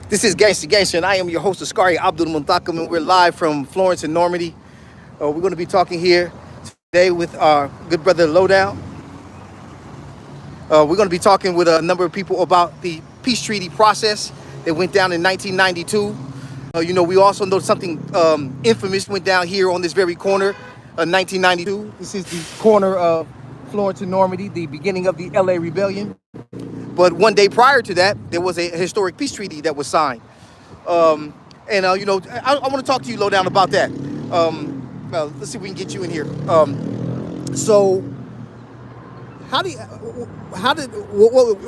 This is Gangsta-Gangsta, and I am your host, Askari Abdul Muntakam, and we're live from Florence and Normadie. We're going to be talking here today with our good brother Lowdown. We're going to be talking with a number of people about the peace treaty process that went down in 1992. We also know something infamous went down here on this very corner, 1992. This is the corner of Florence and Normandy, the beginning of the LA Rebellion. But one day prior to that, there was a historic peace treaty that was signed. I want to talk to you, Lowdown, about that. Let's see if we can get you in here. So,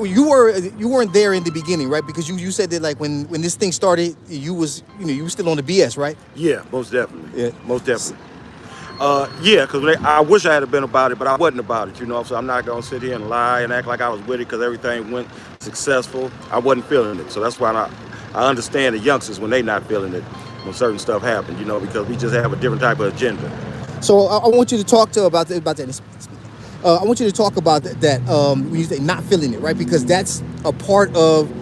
you weren't there in the beginning, right? Because you said that like when this thing started, you were still on the BS, right? Yeah, most definitely. Yeah, most definitely. Because I wish I had been about it, but I wasn't about it, so I'm not going to sit here and lie and act like I was with it because everything went successful. I wasn't feeling it. So that's why I understand the youngsters when they not feeling it when certain stuff happen, because we just have a different type of agenda. So I want you to talk about that. I want you to talk about that when you say not feeling it, right? Because that's a part of,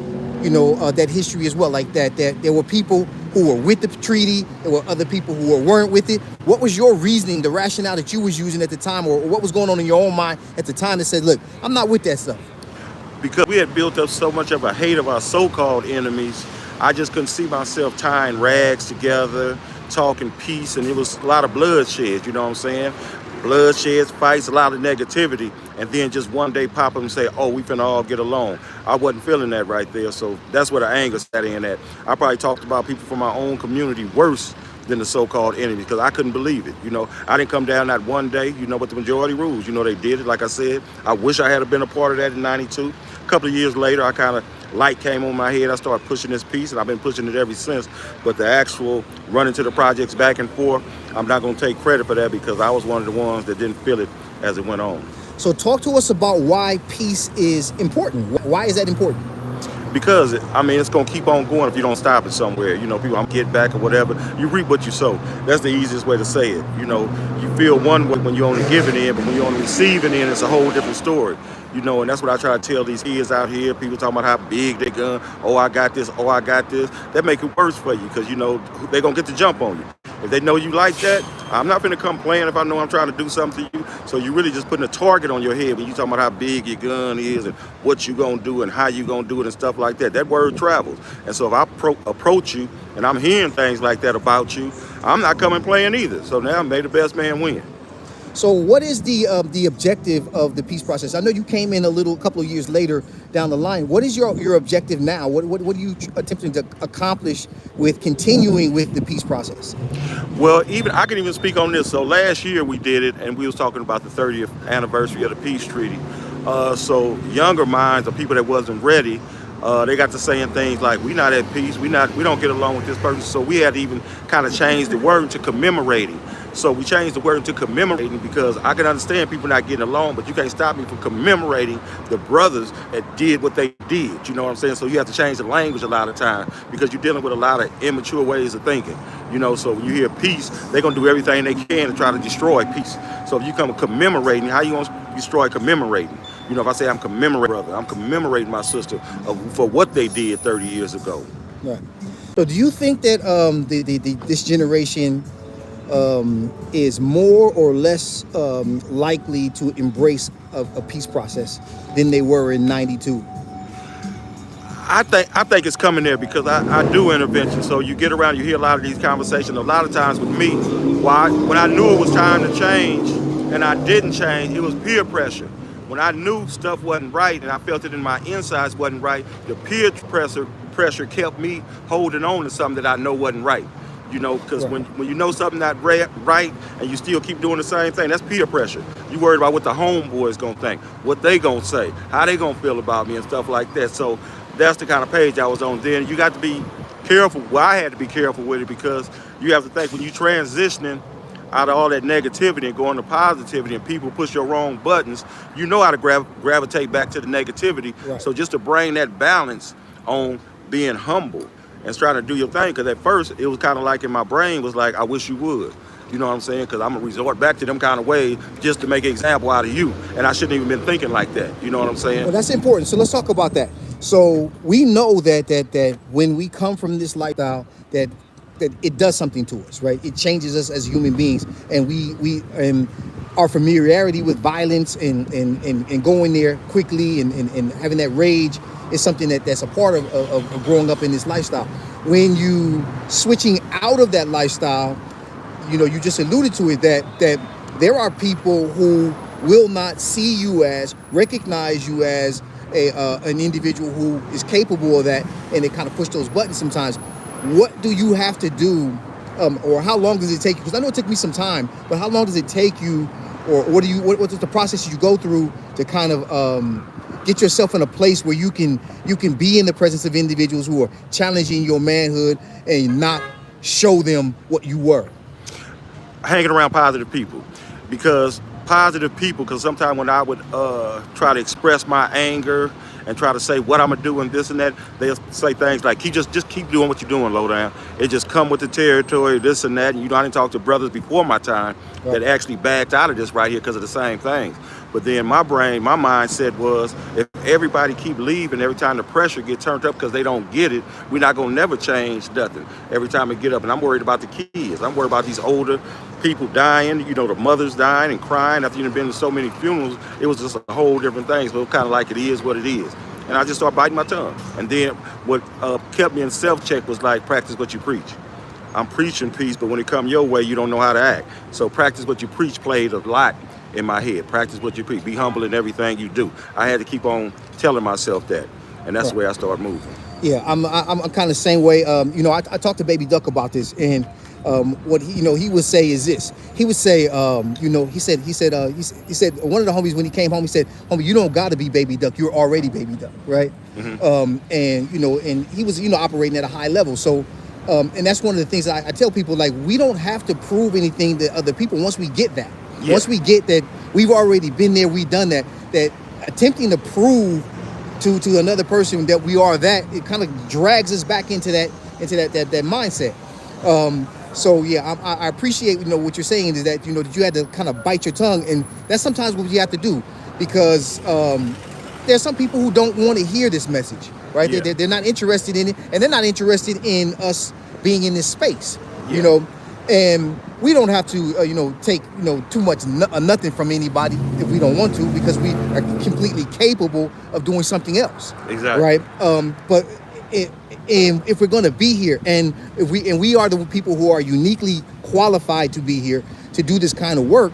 that history as well. Like that there were people who were with the treaty, there were other people who weren't with it. What was your reasoning, the rationale that you was using at the time, or what was going on in your own mind at the time that said, look, I'm not with that stuff? Because we had built up so much of a hate of our so-called enemies, I just couldn't see myself tying rags together, talking peace, and it was a lot of bloodshed, you know what I'm saying? Bloodsheds, fights, a lot of negativity, and then just one day pop up and say, oh, we finna all get along. I wasn't feeling that right there, so that's where the anger sat in at. I probably talked about people from my own community worse than the so-called enemy because I couldn't believe it. I didn't come down that one day, what the majority rules. They did it, like I said. I wish I had been a part of that in 92. A couple of years later, I kind of light came on my head. I started pushing this piece, and I've been pushing it ever since. But the actual running to the projects back and forth, I'm not going to take credit for that because I was one of the ones that didn't feel it as it went on. So talk to us about why peace is important. Why is that important? Because, it's going to keep on going if you don't stop it somewhere. People, I'm get back or whatever. You reap what you sow. That's the easiest way to say it. You feel one way when you're only giving in, but when you're only receiving in, it's a whole different story. And that's what I try to tell these kids out here. People talking about how big they gun. Oh, I got this. Oh, I got this. That make it worse for you because, they're going to get the jump on you. If they know you like that, I'm not going to come playing if I know I'm trying to do something to you. So you're really just putting a target on your head when you talking about how big your gun is and what you going to do and how you going to do it and stuff like that. That word travels. And so if I approach you and I'm hearing things like that about you, I'm not coming playing either. So now may the best man win. So what is the objective of the peace process? I know you came in a couple of years later down the line. What is your objective now? What are you attempting to accomplish with continuing with the peace process? Well, I can even speak on this. So last year we did it, and we was talking about the 30th anniversary of the peace treaty. So younger minds or people that wasn't ready, they got to saying things like, we not at peace, we don't get along with this person. So we had to even kind of change the word to commemorating. So we changed the word to commemorating because I can understand people not getting along, but you can't stop me from commemorating the brothers that did what they did. You know what I'm saying? So you have to change the language a lot of times because you're dealing with a lot of immature ways of thinking. So when you hear peace, they're going to do everything they can to try to destroy peace. So if you come commemorating, how you going to destroy commemorating? If I say I'm commemorating brother, I'm commemorating my sister for what they did 30 years ago. Right. So do you think that this generation is more or less likely to embrace a peace process than they were in 92? I think it's coming there because I do intervention. So you get around, you hear a lot of these conversations. A lot of times with me, when I knew it was time to change and I didn't change, it was peer pressure. When I knew stuff wasn't right and I felt it in my insides wasn't right, the peer pressure kept me holding on to something that I know wasn't right. Because when you know something not right and you still keep doing the same thing, that's peer pressure. You worried about what the homeboys gonna think, what they gonna say, how they gonna feel about me and stuff like that. So that's the kind of page I was on then. You got to be careful. Well, I had to be careful with it because you have to think when you transitioning out of all that negativity and going to positivity and people push your wrong buttons, you know how to gravitate back to the negativity. Right. So just to bring that balance on being humble and trying to do your thing, because at first it was kind of like in my brain was like, I wish you would. You know what I'm saying? Because I'm going to resort back to them kind of ways just to make an example out of you. And I shouldn't even been thinking like that. You know what I'm saying? Well, that's important. So let's talk about that. So we know that when we come from this lifestyle, that it does something to us, right? It changes us as human beings, and we our familiarity with violence and going there quickly and having that rage is something that's a part of growing up in this lifestyle. When you switching out of that lifestyle, you just alluded to it, that there are people who will not see you as, recognize you as an individual who is capable of that, and they kind of push those buttons sometimes. What do you have to do, or how long does it take you? Because I know it took me some time, but how long does it take you, or what's the process you go through to kind of get yourself in a place where you can be in the presence of individuals who are challenging your manhood and not show them what you were? Hanging around positive people, because sometimes when I would try to express my anger and try to say what I'm gonna do and this and that, they'll say things like, just keep doing what you're doing, low down. It just come with the territory, this and that. And I didn't talk to brothers before my time that actually backed out of this right here because of the same things. But then my mindset was, if everybody keep leaving every time the pressure get turned up because they don't get it, we're not gonna never change nothing every time we get up. And I'm worried about the kids. I'm worried about these older people dying, the mothers dying and crying after you've been to so many funerals. It was just a whole different thing. So it was kind of like it is what it is. And I just started biting my tongue. And then what kept me in self-check was like, practice what you preach. I'm preaching peace, but when it come your way, you don't know how to act. So practice what you preach played a lot in my head. Practice what you preach. Be humble in everything you do. I had to keep on telling myself that. And that's the way I started moving. Yeah, I'm kind of the same way. I talked to Baby Duck about this, and what he would say is this. He would say, he said one of the homies, when he came home, he said, "Homie, you don't got to be Baby Duck. You're already Baby Duck, right?" Mm-hmm. And he was operating at a high level. So, and that's one of the things that I tell people, like, we don't have to prove anything to other people once we get that. Yeah. Once we get that, we've already been there, we've done that. That attempting to prove to another person that we are that, it kind of drags us back into that mindset. So yeah, I appreciate what you're saying, is that that you had to kind of bite your tongue, and that's sometimes what you have to do, because there's some people who don't want to hear this message, right? Yeah. They're not interested in it, and they're not interested in us being in this space, and we don't have to take too much nothing from anybody if we don't want to, because we are completely capable of doing something else. Exactly. Right. But if we're going to be here, and we are the people who are uniquely qualified to be here to do this kind of work,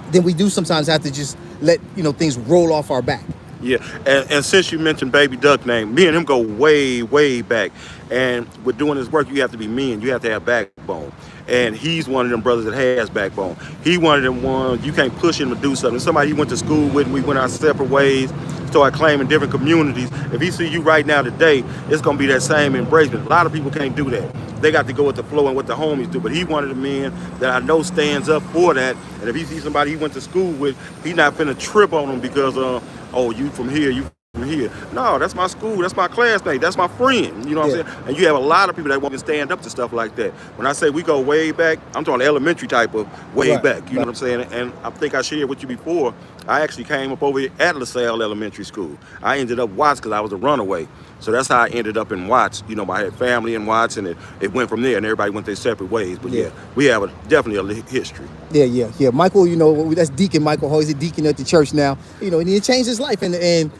then we do sometimes have to just let things roll off our back. Yeah, and since you mentioned Baby Duck name, me and him go way, way back. And with doing this work, you have to be men. You have to have backbone. And he's one of them brothers that has backbone. He one of them ones, you can't push him to do something. Somebody he went to school with, and we went our separate ways, started claiming different communities. If he see you right now today, it's going to be that same embracement. A lot of people can't do that. They got to go with the flow and what the homies do. But he one of the men that I know stands up for that. And if he sees somebody he went to school with, he's not finna trip on him because, you from here, you from here. No, that's my school, that's my classmate, that's my friend. You know what I'm saying? And you have a lot of people that won't stand up to stuff like that. When I say we go way back, I'm talking elementary type of way back. You know what I'm saying? And I think I shared with you before, I actually came up over here at LaSalle Elementary School. I ended up Watts because I was a runaway. So that's how I ended up in Watts. I had family in Watts, and it went from there, and everybody went their separate ways. But yeah we have definitely a history. Yeah. Michael, that's Deacon Michael. He's a deacon at the church now. And he changed his life, and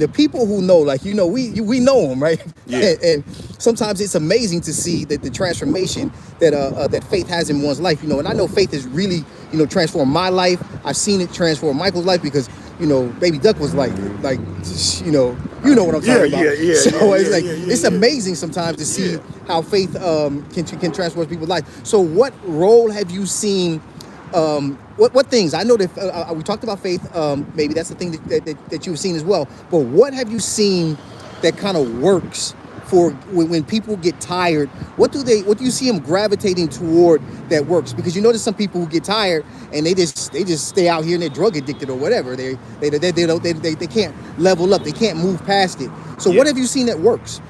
the people who know, we know him, right? Yeah. And sometimes it's amazing to see that the transformation that faith has in one's life. And I know faith has really transformed my life. I've seen it transform Michael's life, because Baby Duck was like what I'm talking about. Yeah. So it's amazing sometimes to see how faith can transform people's life. So what role have you seen? What things? I know that we talked about faith. Maybe that's the thing that you've seen as well. But what have you seen that kind of works for when people get tired? What do you see them gravitating toward that works? Because there's some people who get tired and they just stay out here and they're drug addicted or whatever. They can't level up. They can't move past it. So what have you seen that works?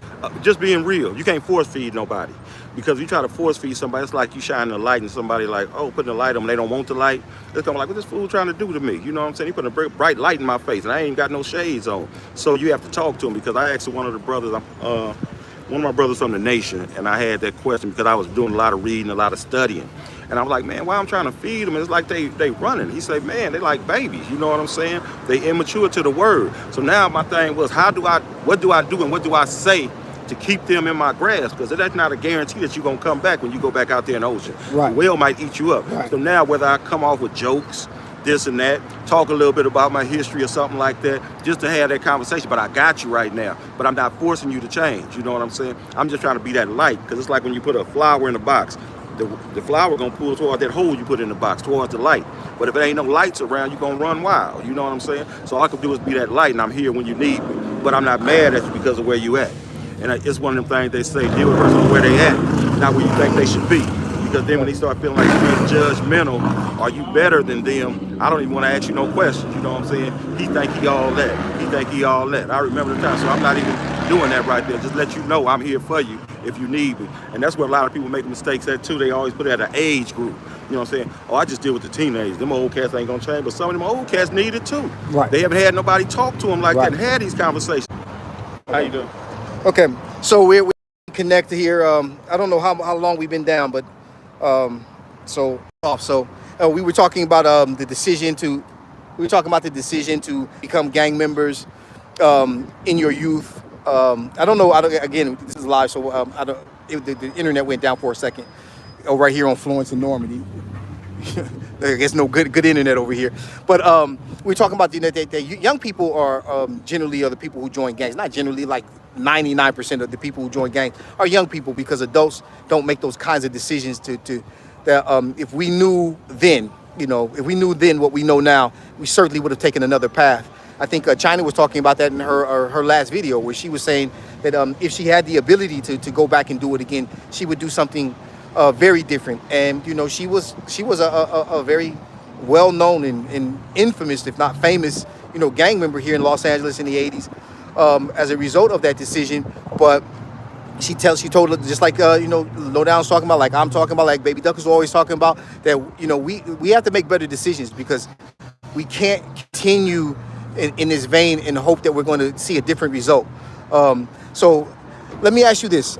Just being real. You can't force feed nobody. Because you try to force feed somebody, it's like you shining a light and somebody like, oh, putting a light on them, they don't want the light. It's kind of like, what this fool trying to do to me? You know what I'm saying? He putting a bright light in my face and I ain't got no shades on. So you have to talk to him, because I asked one of the brothers, one of my brothers from the nation, and I had that question because I was doing a lot of reading, a lot of studying. And I'm like, man, why I'm trying to feed them? It's like they running. He said, man, they like babies. You know what I'm saying? They immature to the word. So now my thing was, what do I do and what do I say to keep them in my grasp? Because that's not a guarantee that you're going to come back when you go back out there in the ocean. Right. The whale might eat you up. Right. So now whether I come off with jokes, this and that, talk a little bit about my history or something like that, just to have that conversation. But I got you right now. But I'm not forcing you to change. You know what I'm saying? I'm just trying to be that light, because it's like when you put a flower in a box. The flower gonna pull toward that hole you put in the box, towards the light. But if there ain't no lights around, you're gonna run wild. You know what I'm saying? So all I can do is be that light, and I'm here when you need me. But I'm not mad at you because of where you at. And it's one of them things they say, deal with a person where they at, not where you think they should be. Because then when they start feeling like you're being judgmental, are you better than them? I don't even want to ask you no questions. You know what I'm saying? He think he all that. He think he all that. I remember the time, so I'm not even doing that right there. Just let you know I'm here for you if you need me. And that's where a lot of people make mistakes at too. They always put it at an age group. You know what I'm saying? Oh, I just deal with the teenagers. Them old cats ain't gonna change, but some of them old cats need it too. Right. They haven't had nobody talk to them like Right. that and had these conversations. How you doing? Okay, so we're connected here. I don't know how long we've been down, but we were talking about the decision to become gang members in your youth. I don't know. Again, this is live, so the internet went down for a second. Oh, right here on Florence and Normadie. I guess no good internet over here. But we're talking about that young people are generally the people who join gangs. Not generally, like 99% of the people who join gangs are young people, because adults don't make those kinds of decisions if we knew then, what we know now, we certainly would have taken another path. I think China was talking about that in her last video, where she was saying that if she had the ability to go back and do it again, she would do something very different. And she was a very well-known and infamous, if not famous, gang member here in Los Angeles in the 80s as a result of that decision. But she told her, just like Lowdown's talking about, like I'm talking about, like Baby Duck is always talking about, that we have to make better decisions, because we can't continue in this vein and hope that we're going to see a different result. So let me ask you this.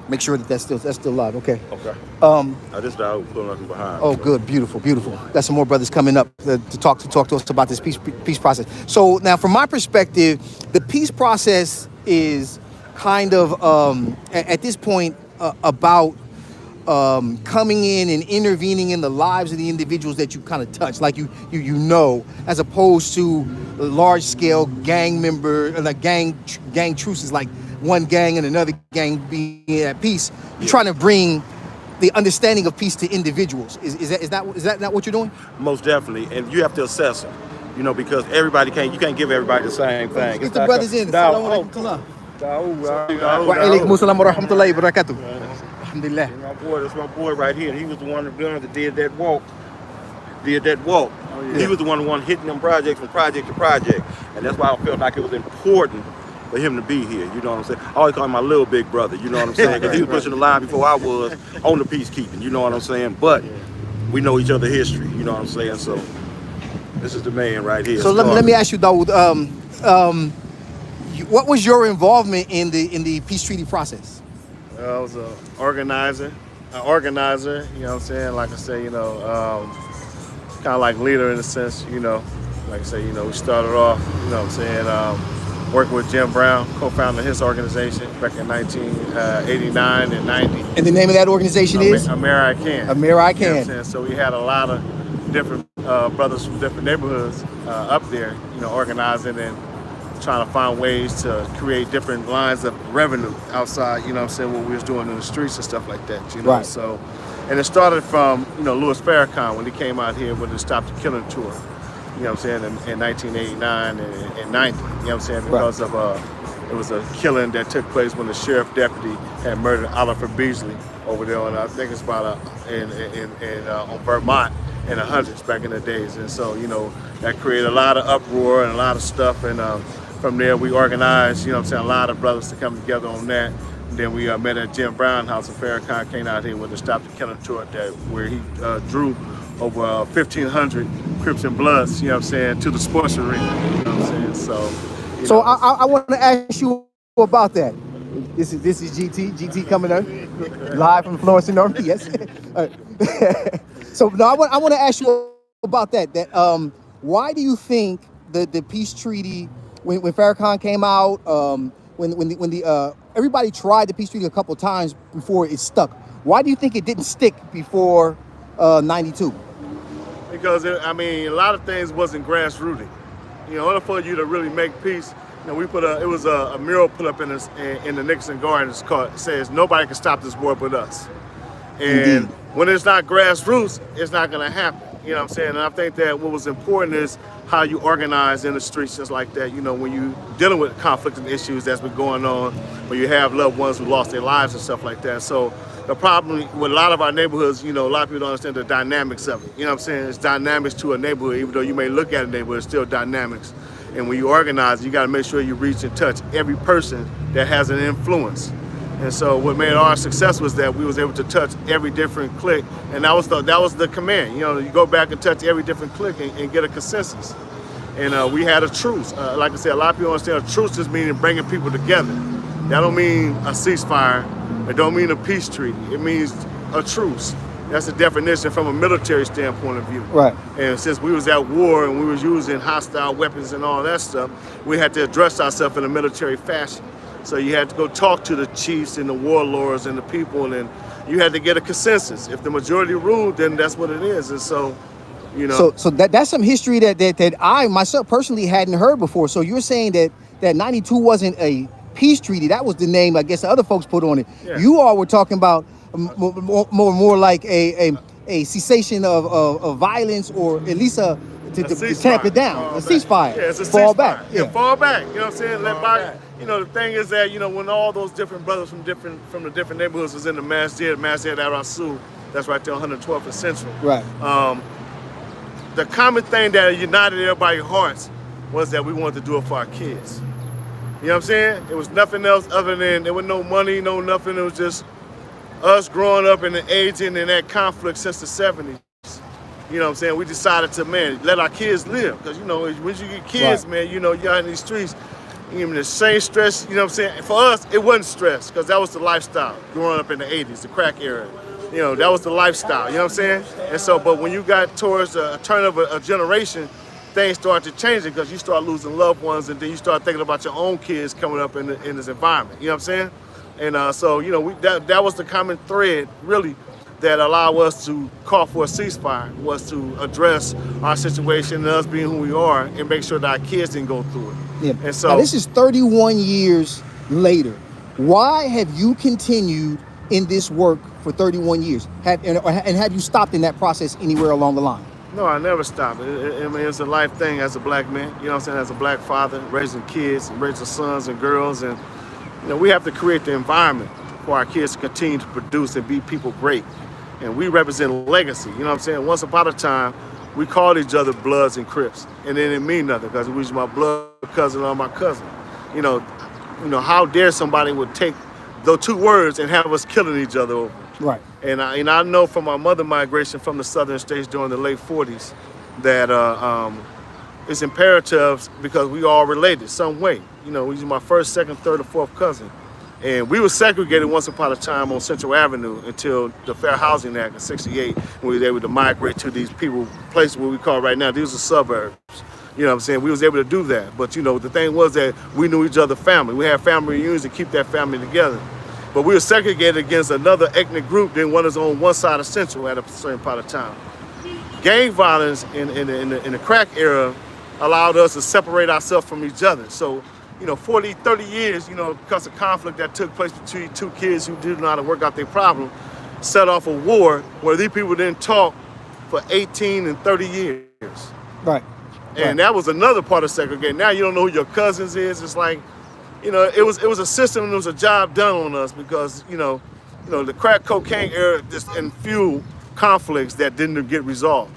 Make sure that's still live. Okay. Okay. I just died pulling up behind. Oh, good, beautiful. Got some more brothers coming up to talk to us about this peace process. So now, from my perspective, the peace process is kind of at this point about coming in and intervening in the lives of the individuals that you kind of touch, like you as opposed to large scale gang gang truces, like one gang and another gang being at peace. You're trying to bring the understanding of peace to individuals. Is that not what you're doing? Most definitely, and you have to assess them, because you can't give everybody the same thing. Get the brothers in. Assalamu alaikum. Wa alaikum assalam wa rahmatullahi wa barakatuh. Alhamdulillah. That's my boy right here. He was the one that did that walk. Oh, yeah. He was the one hitting them projects from project to project, and that's why I felt like it was important for him to be here. You know what I'm saying? I always call him my little big brother. You know what I'm saying? Because he was pushing the line before I was on the peacekeeping. You know what I'm saying? But we know each other's history. You know what I'm saying? So this is the man right here. So let me ask you, Dawood. What was your involvement in the peace treaty process? I was an organizer. You know what I'm saying? Like I say, kind of like leader in a sense. Like I say, we started off. You know what I'm saying? Working with Jim Brown, co-founder of his organization back in 1989 and 90. And the name of that organization is? America I Can. America I Can. You know what I'm saying? So we had a lot of different brothers from different neighborhoods up there, organizing and trying to find ways to create different lines of revenue outside, what we was doing in the streets and stuff like that, Right. So, and it started from, Louis Farrakhan when he came out here with the Stop the Killing tour, in 1989 and 90, because of it was a killing that took place when the sheriff deputy had murdered Oliver Beasley over there on, I think it's about on Vermont in the hundreds back in the days. And so, that created a lot of uproar and a lot of stuff. And from there we organized, a lot of brothers to come together on that. And then we met at Jim Brown house, and Farrakhan came out here with the Stop the Killing tour where he drew over 1,500 Crips and Bloods, you know what I'm saying, to the sports arena, you know what I'm saying? So I want to ask you about that. This is GT coming up live from Florence and Normadie. Yes. So no, I want to ask you about that. Why do you think the peace treaty, when Farrakhan came out, when everybody tried the peace treaty a couple of times before it stuck? Why do you think it didn't stick before 92? Because a lot of things wasn't grassrooted. In order for you to really make peace, it was a mural put up in the Nixon Gardens called, says nobody can stop this war but us. And Indeed. When it's not grassroots, it's not going to happen. You know what I'm saying? And I think that what was important is how you organize in the streets just like that. When you dealing with conflicting issues that's been going on, when you have loved ones who lost their lives and stuff like that. So the problem with a lot of our neighborhoods, a lot of people don't understand the dynamics of it. You know what I'm saying? It's dynamics to a neighborhood, even though you may look at a neighborhood, it's still dynamics. And when you organize, you got to make sure you reach and touch every person that has an influence. And so what made our success was that we was able to touch every different clique, and that was the command. You go back and touch every different clique and get a consensus. And we had a truce. Like I said, a lot of people understand a truce just meaning bringing people together. That don't mean a ceasefire. It don't mean a peace treaty. It means a truce. That's the definition from a military standpoint of view. Right. And since we was at war and we was using hostile weapons and all that stuff, we had to address ourselves in a military fashion. So you had to go talk to the chiefs and the warlords and the people, and you had to get a consensus. If the majority ruled, then that's what it is. And so, So that's some history that I myself personally hadn't heard before. So you're saying that 92 wasn't a peace treaty. That was the name, I guess, the other folks put on it. Yeah. You all were talking about more like a cessation of violence, or at least to tamp it down, a ceasefire. Yeah, it's a fall ceasefire. Back. Yeah, fall back. You know what I'm saying? Let by. The thing is that when all those different brothers from the different neighborhoods was in the masjid at Rasul, that's right there on 112th and Central. Right. The common thing that united everybody's hearts was that we wanted to do it for our kids. You know what I'm saying? It was nothing else other than, there was no money, no nothing. It was just us growing up and aging in that conflict since the 70s. You know what I'm saying? We decided to, let our kids live. Because, when you get kids, right, you're out in these streets, even the same stress, you know what I'm saying? For us, it wasn't stress, because that was the lifestyle growing up in the 80s, the crack era. That was the lifestyle, you know what I'm saying? And so, but when you got towards a turn of a generation, things start to change because you start losing loved ones, and then you start thinking about your own kids coming up in this environment, you know what I'm saying? And so, that was the common thread, really, that allowed us to call for a ceasefire, was to address our situation and us being who we are and make sure that our kids didn't go through it. Yeah. And so now, this is 31 years later. Why have you continued in this work for 31 years? And have you stopped in that process anywhere along the line? No, I never stopped. It's a life thing as a black man, you know what I'm saying, as a black father, raising kids, raising sons and girls. And, we have to create the environment for our kids to continue to produce and be people great. And we represent legacy, you know what I'm saying? Once upon a time, we called each other Bloods and Crips, and it didn't mean nothing because it was my blood cousin or my cousin. How dare somebody would take those two words and have us killing each other over? Right. And I know from my mother migration from the southern states during the late 40s that it's imperative because we all related some way. He's my first, second, third, or fourth cousin. And we were segregated once upon a time on Central Avenue until the Fair Housing Act in '68, when we were able to migrate to these places where we call right now, these are suburbs. You know what I'm saying? We was able to do that. But the thing was that we knew each other's family. We had family reunions to keep that family together. But we were segregated against another ethnic group than one is on one side of Central at a certain part of time. Gang violence in the crack era allowed us to separate ourselves from each other. So, 40, 30 years, because of conflict that took place between two kids who didn't know how to work out their problem, set off a war where these people didn't talk for 18 and 30 years. Right. And that was another part of segregation. Now you don't know who your cousins is. It's like, it was a system and it was a job done on us because, the crack cocaine era just fueled conflicts that didn't get resolved.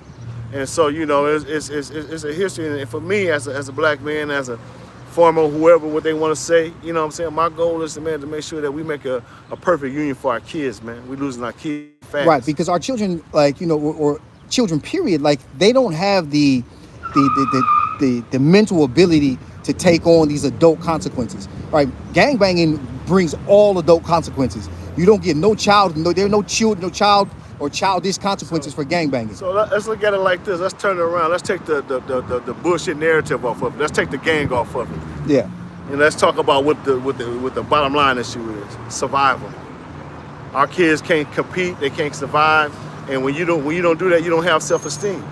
And so, it's a history. And for me, as a black man, as a former, whoever, what they want to say. You know what I'm saying? My goal is, man, to make sure that we make a perfect union for our kids, man. We're losing our kids fast. Right, because our children, like, you know, or children, period, like, they don't have the mental ability to take on these adult consequences. Right? Gangbanging brings all adult consequences. You don't get there are no child or childish consequences for gangbanging. So let's look at it like this. Let's turn it around. Let's take the bullshit narrative off of it. Let's take the gang off of it. Yeah. And let's talk about what the bottom line issue is: survival. Our kids can't compete. They can't survive. And when you don't do that, you don't have self-esteem.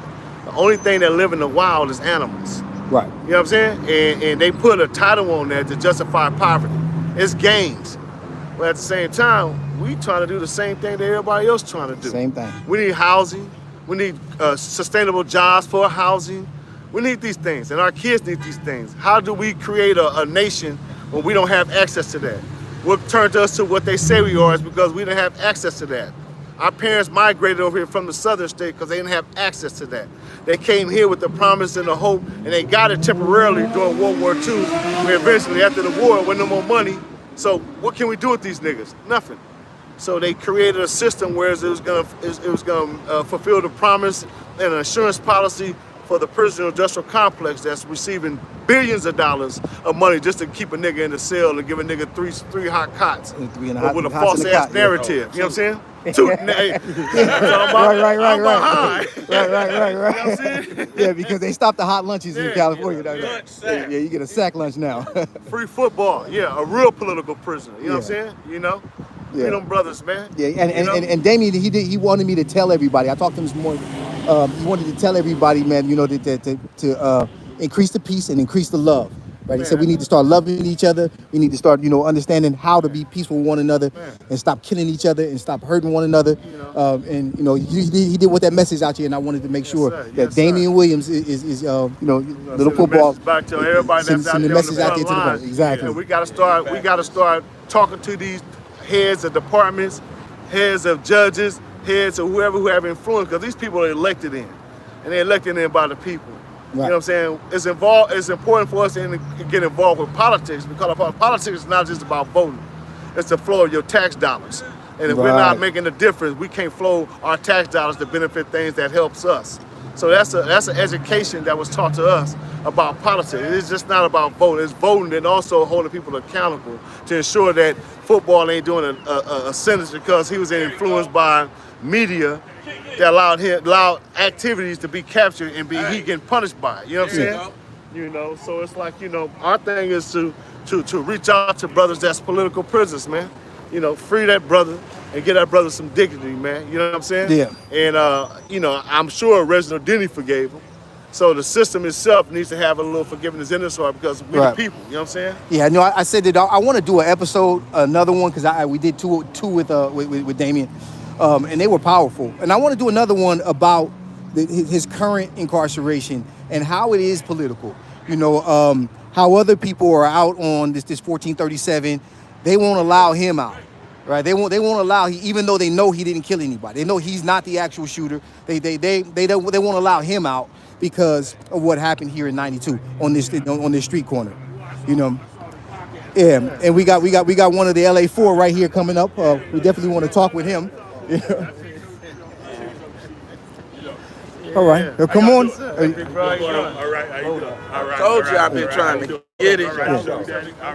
The only thing that live in the wild is animals. Right. You know what I'm saying? And they put a title on that to justify poverty. It's gangs. But at the same time, we trying to do the same thing that everybody else trying to do. Same thing. We need housing. We need sustainable jobs for housing. We need these things, and our kids need these things. How do we create a nation when we don't have access to that? What turned us to what they say we are is because we didn't have access to that. Our parents migrated over here from the southern state because they didn't have access to that. They came here with the promise and the hope, and they got it temporarily during World War II, where eventually after the war, with no more money. So what can we do with these niggas? Nothing. So they created a system where it was gonna fulfill the promise and an insurance policy for the prison industrial complex that's receiving billions of dollars of money just to keep a nigga in the cell and give a nigga three hot cots with a false ass narrative. You know what I'm saying? Right. Yeah, because they stopped the hot lunches in California. Yeah, you get a sack lunch now. Free football, yeah, a real political prisoner. You know what I'm saying? You know, freedom brothers, man. Yeah, and Damian, he wanted me to tell everybody. I talked to him this morning. He wanted to tell everybody, man, you know, to increase the peace and increase the love. Right? He said we need to start loving each other. We need to start, you know, understanding how to be peaceful with one another and stop killing each other and stop hurting one another. And, you know, he did with that message out here, and I wanted to make sure that Damian Williams is you know, little football. Back to everybody that's out there on the front line. Exactly. Yeah, we got to start talking to these heads of departments, heads of judges, heads of whoever who have influence, because these people are elected in, and they're elected in by the people. Right. You know what I'm saying? It's important for us to get involved with politics, because politics is not just about voting. It's the flow of your tax dollars. And if we're not making a difference, we can't flow our tax dollars to benefit things that helps us. So that's an education that was taught to us about politics. It's just not about voting. It's voting and also holding people accountable to ensure that football ain't doing a sentence because he was influenced by media that allowed activities to be captured and he getting punished by it. You know what I'm saying? You know, so it's like, you know, our thing is to reach out to brothers that's political prisoners, man. You know, free that brother and get that brother some dignity, man. You know what I'm saying? Yeah. And, you know, I'm sure Reginald Denny forgave him. So the system itself needs to have a little forgiveness in its heart because we're the people. You know what I'm saying? Yeah, no, I said that I want to do an episode, another one, because we did two with Damian. And they were powerful. And I want to do another one about his current incarceration and how it is political. You know, how other people are out on this 1437. They won't allow him out, right? They won't allow even though they know he didn't kill anybody. They know he's not the actual shooter. They won't allow him out because of what happened here in '92 on this street corner. You know. Yeah, and we got one of the LA4 right here coming up. We definitely want to talk with him. Yeah. All right. Well, come on. All right. How you doing? All right. Told you I've been trying to get it. All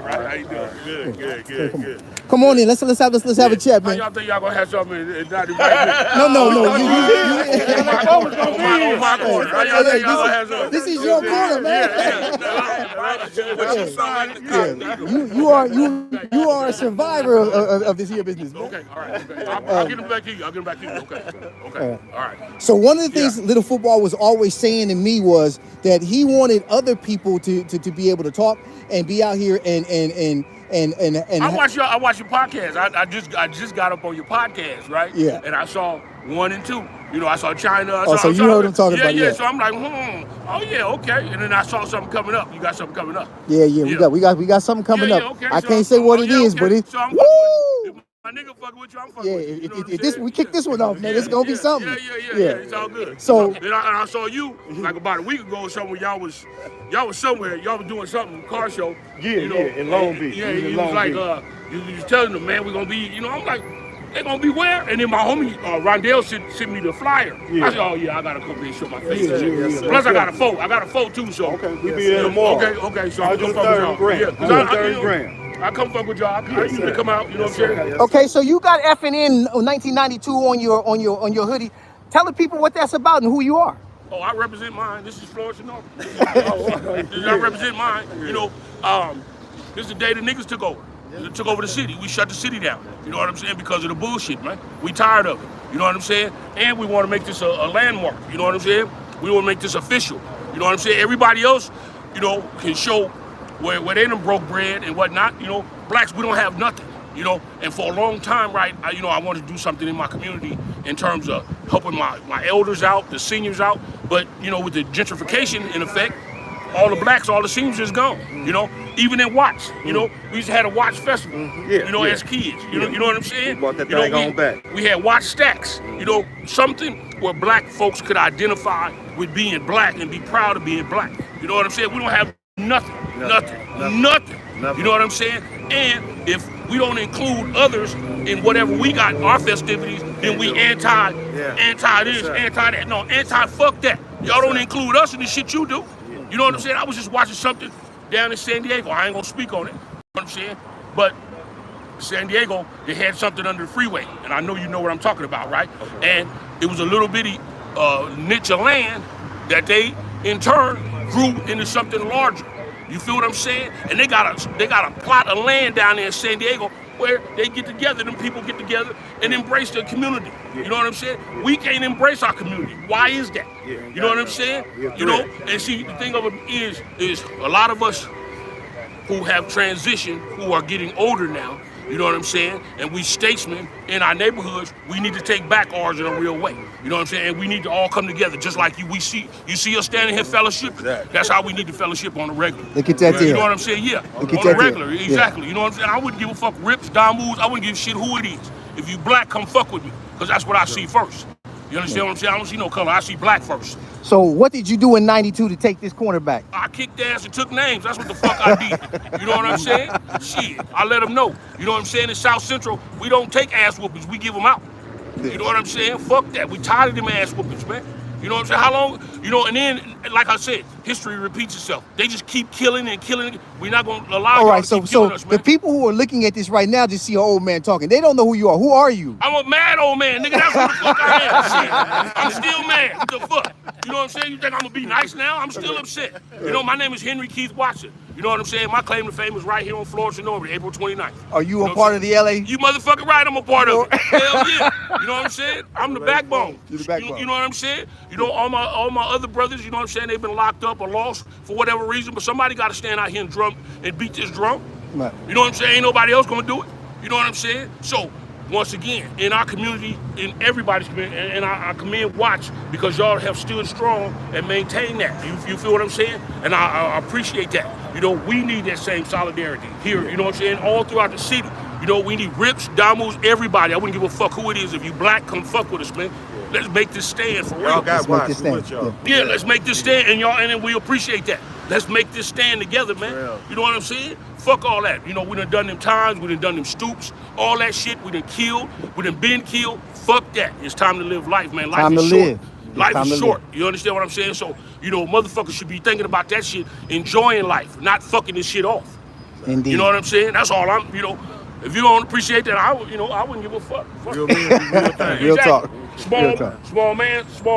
right. How you doing? Good. Come on in. Let's have a chat, man. Y'all think y'all gonna have something and not No. This is your corner, man. You are a survivor of this here business, man. Okay, all right. I'll get him back to you. Okay. All right. So one of the things Little Football was always saying to me was that he wanted other people to be able to talk and be out here and I watch your podcast. I just got up on your podcast, right? Yeah. And I saw 1 and 2. You know, I saw China. So you heard him talking about Yeah. So I'm like, oh yeah, okay. And then I saw something coming up. You got something coming up. Yeah. We got something coming up. Okay. I can't say what it is, but it's so woo. My nigga fucking with you, I'm fucking with you. You know what I'm this saying? we kick this one off, man. It's gonna be something. Yeah. It's all good. So and I saw you like about a week ago or something. Y'all was somewhere. Y'all was doing something, car show. In Long Beach. Yeah, he was like, you was telling them, man, we're gonna be. I'm like, they gonna be where? And then my homie Rondell sent me the flyer. I said, oh yeah, I gotta come there, show my face. Plus I got a phone. I got a phone too, so. Okay, we be there tomorrow. Okay. So I'll do 30 grand. I come fuck with y'all. I usually come out. You know what I'm saying? okay, so you got effing in 1992 on your hoodie. Tell the people what that's about and who you are. Oh, I represent mine. This is Florence and Normadie. I represent mine. This is the day the niggas took over. They took over the city. We shut the city down. You know what I'm saying? Because of the bullshit, man. We tired of it. You know what I'm saying? And we want to make this a landmark. You know what I'm saying? We want to make this official. You know what I'm saying? Everybody else, can show where they done broke bread and whatnot. Blacks, we don't have nothing. And for a long time, right, I wanted to do something in my community in terms of helping my elders out, the seniors out. But, with the gentrification in effect, all the blacks, all the seniors is gone, even in Watts, we used to have a Watts festival, as kids, you know what I'm saying? Brought that thing on back. We had Watts stacks, something where black folks could identify with being black and be proud of being black. You know what I'm saying? We don't have nothing. You know what I'm saying? And if we don't include others in whatever we got, our festivities, then we anti this, anti that. No, anti-fuck that. Y'all don't include us in the shit you do. You know what I'm saying? I was just watching something down in San Diego. I ain't gonna speak on it. You know what I'm saying? But San Diego, they had something under the freeway. And I know you know what I'm talking about, right? And it was a little bitty niche of land that they, in turn, grew into something larger. You feel what I'm saying? And they got a plot of land down there in San Diego where they get together, them people get together and embrace their community. You know what I'm saying? We can't embrace our community. Why is that? You know what I'm saying? And see, the thing of it is a lot of us who have transitioned, who are getting older now, you know what I'm saying? And we statesmen in our neighborhoods, we need to take back ours in a real way. You know what I'm saying? And we need to all come together, just like you see us standing here fellowship. That's how we need to fellowship on a regular. Look at that deal. You know what I'm saying? Yeah, on a regular, exactly. You know what I'm saying? I wouldn't give a fuck rips, damus, I wouldn't give a shit who it is. If you black, come fuck with me, because that's what I see first. You understand what I'm saying? I don't see no color, I see black first. So what did you do in 92 to take this corner back? I kicked ass and took names. That's what the fuck I did. You know what I'm saying? Shit, I let them know. You know what I'm saying? In South Central, we don't take ass whoopings, we give them out. You know what I'm saying? Fuck that. We tired of them ass whoopings, man. You know what I'm saying? How long, and then, like I said, history repeats itself. They just keep killing and killing. We're not going to allow y'all to keep killing us, man. The people who are looking at this right now just see an old man talking. They don't know who you are. Who are you? I'm a mad old man, nigga. That's what the fuck I am. Shit. I'm still mad. What the fuck? You know what I'm saying? You think I'm going to be nice now? I'm still upset. My name is Henry Keith Watson. You know what I'm saying? My claim to fame is right here on Florence and Normadie, April 29th. Are you a part of the LA? You motherfucking right, I'm a part of it. Hell yeah. You know what I'm saying? I'm the backbone. You're the backbone. You know what I'm saying? All my other brothers, you know what I'm saying, they've been locked up or lost for whatever reason, but somebody got to stand out here and beat this drum. Right. You know what I'm saying? Ain't nobody else going to do it. You know what I'm saying? So, once again, in our community, in everybody's community, and I commend Watch because y'all have stood strong and maintained that. You feel what I'm saying? And I appreciate that. We need that same solidarity here, you know what I'm saying, all throughout the city. We need rips, damus, everybody. I wouldn't give a fuck who it is. If you black, come fuck with us, man. Let's make this stand for real. Y'all got Watch with y'all. Yeah, let's make this stand, and then we appreciate that. Let's make this stand together, man. You know what I'm saying? Fuck all that. We done them times, we done them stoops, all that shit, we done killed, we done been killed. Fuck that. It's time to live life, man. Life is short. Life is short. You understand what I'm saying? So, motherfuckers should be thinking about that shit, enjoying life, not fucking this shit off. Indeed. You know what I'm saying? That's all if you don't appreciate that, I wouldn't give a fuck. Real thing. Real talk. Small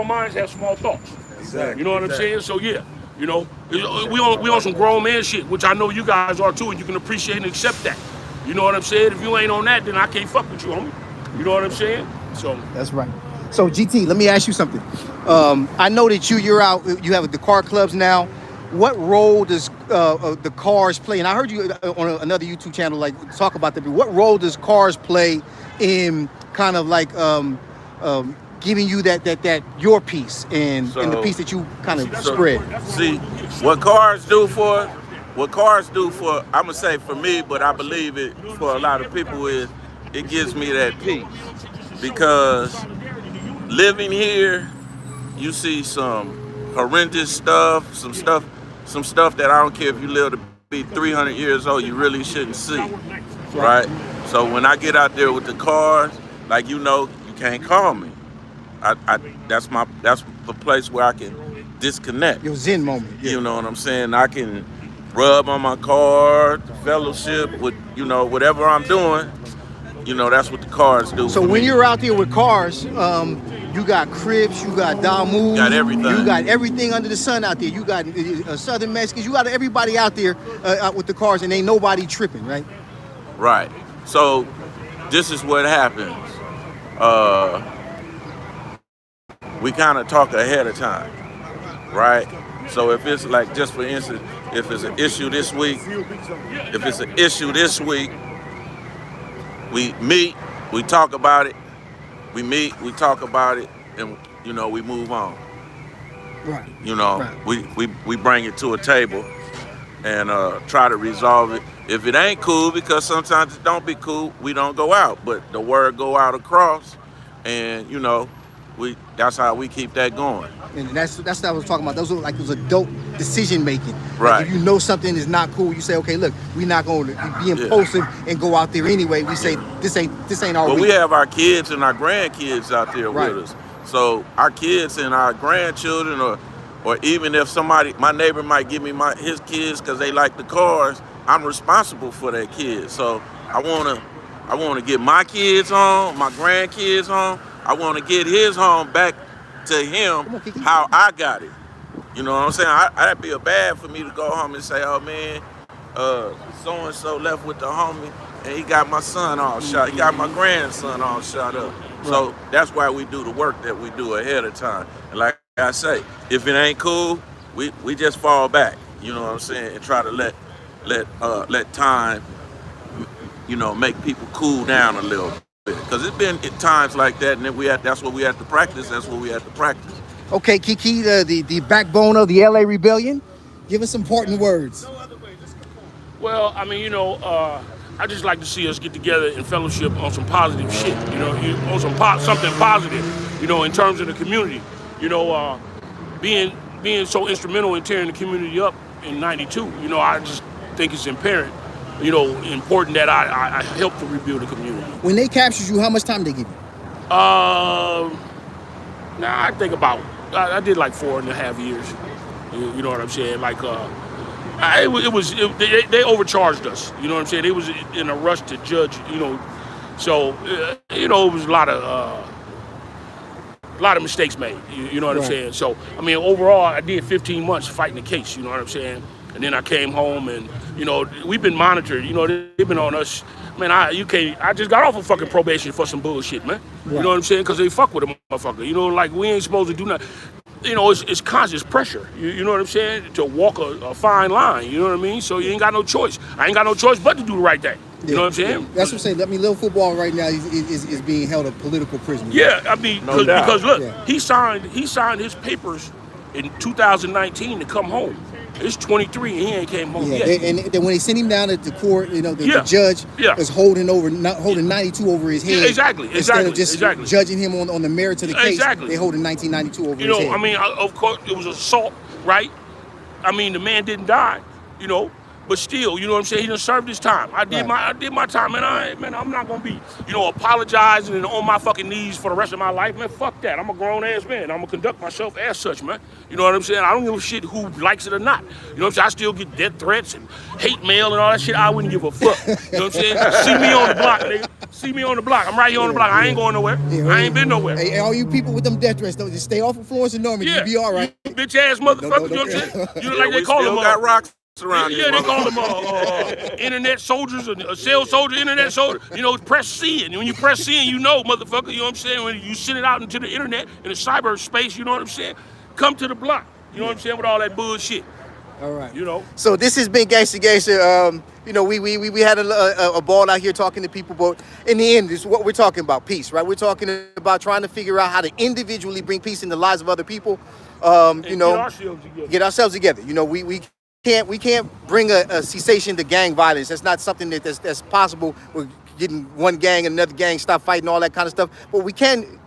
minds have small thoughts. Exactly. You know what I'm saying? So yeah, we on some grown man shit, which I know you guys are too, and you can appreciate and accept that. You know what I'm saying? If you ain't on that, then I can't fuck with you, homie. You know what I'm saying? So that's right. So GT, let me ask you something. I know that you're out. You have the car clubs now. What role does the cars play? And I heard you on another YouTube channel talk about that. What role does cars play in kind of giving you that your piece and the piece that you kind of spread? See, what cars do for, I'm gonna say for me, but I believe it for a lot of people is it gives me that peace because living here, you see some horrendous stuff, some stuff that I don't care if you live to be 300 years old, you really shouldn't see, right? So when I get out there with the cars, like you can't call me. That's the place where I can disconnect. Your Zen moment. Yeah. You know what I'm saying? I can rub on my car, fellowship with, whatever I'm doing. That's what the cars do. So for when me. you're out there with cars, you got Crips, you got Damu, Got everything. You got everything under the sun out there. You got Southern Mexicans, you got everybody out there out with the cars, and ain't nobody tripping, right? Right. So this is what happens. We kind of talk ahead of time, right? So if it's like, just for instance, if it's an issue this week, we meet, we talk about it, and we move on. Right. Right. We bring it to a table and try to resolve it. If it ain't cool, because sometimes it don't be cool, we don't go out, but the word go out across, and that's how we keep that going. And that's what I was talking about. Those are like those adult decision making. Right. Like if you know something is not cool, you say, okay, look, we're not going to be impulsive and go out there anyway. We say this ain't our. But we have our kids and our grandkids out there with us. So our kids and our grandchildren, or even if my neighbor might give me his kids because they like the cars, I'm responsible for their kids. So I wanna get my kids home, my grandkids home. I want to get his home back to him how I got it. You know what I'm saying? That'd be bad for me to go home and say, oh man, so-and-so left with the homie and he got my son all shot. He got my grandson all shot up. Right. So that's why we do the work that we do ahead of time. And like I say, if it ain't cool, we just fall back. You know what I'm saying? And try to let time, make people cool down a little bit. Because it's been at times like that, and then that's what we have to practice. Okay, Kiki, the backbone of the LA Rebellion, give us some parting words. Well, I mean, I just like to see us get together in fellowship on some positive shit, on something positive, in terms of the community. Being so instrumental in tearing the community up in '92, I just think it's imperative. Important that I help to rebuild the community. When they captured you, how much time did they give you? I think I did like 4.5 years. You know what I'm saying? Like, they overcharged us. You know what I'm saying? They was in a rush to judge. So it was a lot of mistakes made. You know what I'm saying? So I mean, overall, I did 15 months fighting the case. You know what I'm saying? And then I came home and, we've been monitored. They've been on us. Man, I just got off of fucking probation for some bullshit, man. Right. You know what I'm saying? Because they fuck with a motherfucker. Like we ain't supposed to do nothing. It's conscious pressure. You know what I'm saying? To walk a fine line. You know what I mean? So you ain't got no choice. I ain't got no choice but to do the right thing. You know what I'm saying? Yeah. That's what I'm saying. I mean, little football right now is being held a political prisoner. Yeah, I mean, because look, he signed his papers in 2019 to come home. It's 23 and he ain't came home yet. And then when they sent him down at the court, the judge was holding 92 over his head. Yeah, exactly. Instead of just judging him on the merits of the case, they holding 1992 over his head. I mean, of course, it was assault, right? I mean, the man didn't die, but still, you know what I'm saying? He done served his time. I did my time, and I'm not gonna be, apologizing and on my fucking knees for the rest of my life, man. Fuck that. I'm a grown ass man. I'm gonna conduct myself as such, man. You know what I'm saying? I don't give a shit who likes it or not. You know what I'm saying? I still get death threats and hate mail and all that shit. I wouldn't give a fuck. You know what I'm saying? See me on the block, nigga. See me on the block. I'm right here on the block. I ain't going nowhere. I ain't been nowhere. Hey, all you people with them death threats, though, just stay off of Florence and Normadie. You'll be all right. You bitch ass motherfucker. You know what I'm saying? Like they call them. Got rocks around they call them internet soldiers, or cell soldier, internet soldier. Press C, and when you press C, motherfucker. You know what I'm saying? When you send it out into the internet, in the cyberspace, you know what I'm saying? Come to the block. You know what I'm saying? With all that bullshit. All right. So this has been Gangsta-Gangsta. We had a ball out here talking to people, but in the end, this is what we're talking about: peace, right? We're talking about trying to figure out how to individually bring peace in the lives of other people. Get ourselves together. We can't bring a cessation to gang violence. That's not something that's possible with getting one gang and another gang stop fighting, all that kind of stuff. But we can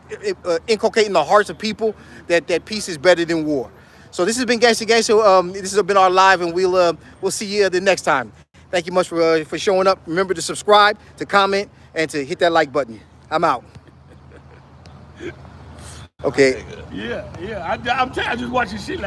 inculcate in the hearts of people that peace is better than war. So this has been Gangsta-Gangsta. This has been our live, and we'll see you the next time. Thank you much for showing up. Remember to subscribe, to comment, and to hit that like button. I'm out. Okay. Yeah. I'm tired of just watching shit like